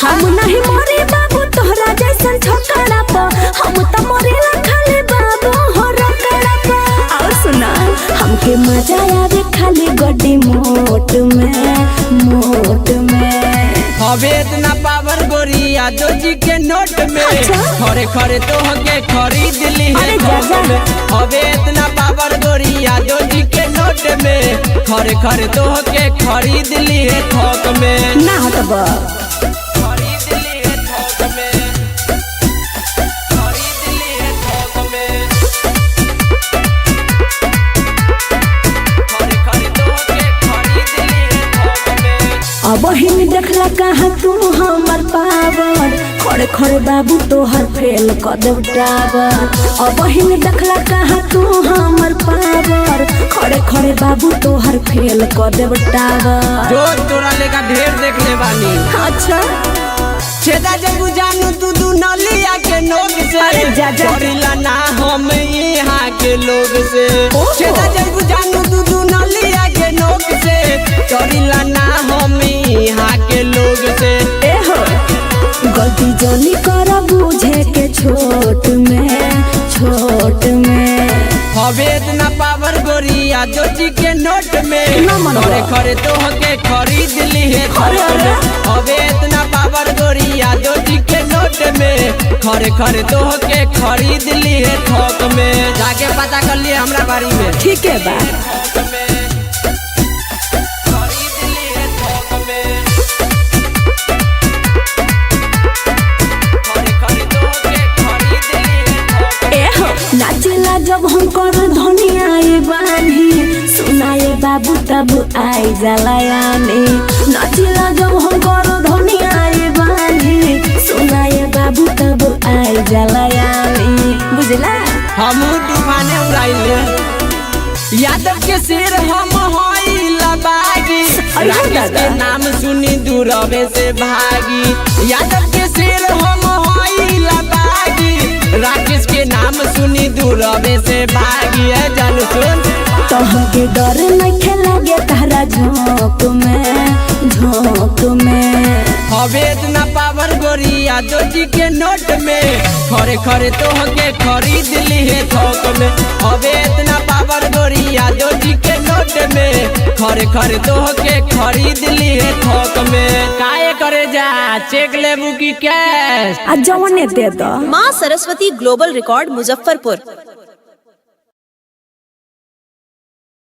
हम नहीं मरे बाबू तोहरा जैसन छोकरा पा, हम तो मरेला खाली बाबू हो रगड़ा पा। और सुना हमके मजा आवे खाली गड्डी मोट में हवे इतना पावर गोरी यादव जी के नोट में। अच्छा? खरे खरे तो होके खरीद ली है थोक में। हवे इतना पावर गोरी यादव जी के नोट में। खरे खरे तो होके खरीद ली है थोक में। ना हटबा खरीद ली है थोक में। खरीद ली है थोक में। खरे खरे तो होके खरीद ली है थोक में। अब हिन देखला कहाँ तू हमर पावर, खड़े खड़े बाबू तोहर फेल कर देव टावर। अब हिन देखला कहाँ तू हमर पावर, खड़े खड़े बाबू तोहर फेल कर देव टावर। जो तोरा लेका ढेर देखले बानी। अच्छा छेदा जब जानू तू नलिया के नोक से। अरे जा जा। करिला ना हम यहाँ के लोग से। ओहो। छेदा जब जानू तू नलिया के नोक से। करिला ना हम यहाँ के लोग से। ए हो गलती जोनी कर बुझे के छोट में हवे इतना पावर गोरी यादव जी के नोट में। ना मनवा। खरे खरे तो होके खरीद ली है अरे थोक अरे। में। हवे इतना पावर गोरी यादव जी के नोट में। खरे खरे तो होके खरीद ली है थोक में। जाके पता कर लिए हमरा बारी में। ठीक है बा थोक में। खरीद ली है थोक में। खरे खरे तो होके खरीद ली है थोक में। ए हो नाचेला जब हम कर धनिया बानी, सुनाए बाबू तब आई जाला यानी। नाचेला जब हम कर धनिया बानी, सुनाए बाबू तब आई जाला यानी। बुझला हम तूफाने उड़ाइले यादव के सिर हम होइला बागी। अरे राकेश दादा। के नाम सुनी दूरवे से भागी। यादव के सिर हम होइला बागी। राकेश के नाम सुनी दूरवे से भागी। है जान सुन तोहके डर नहीं लगे तारा झोंक में हवे इतना पावर गोरी यादव जी के नोट में। खरे खरे तो होके खरीद ली है थोक में। हवे इतना पावर गोरी यादव जी के नोट में। खरे खरे तो होके खरीद ली है थोक में। काहे करे जा चेक लेबू की कैश। आ जवने दे दो। माँ सरस्वती ग्लोबल रिकॉर्ड मुजफ्फरपुर।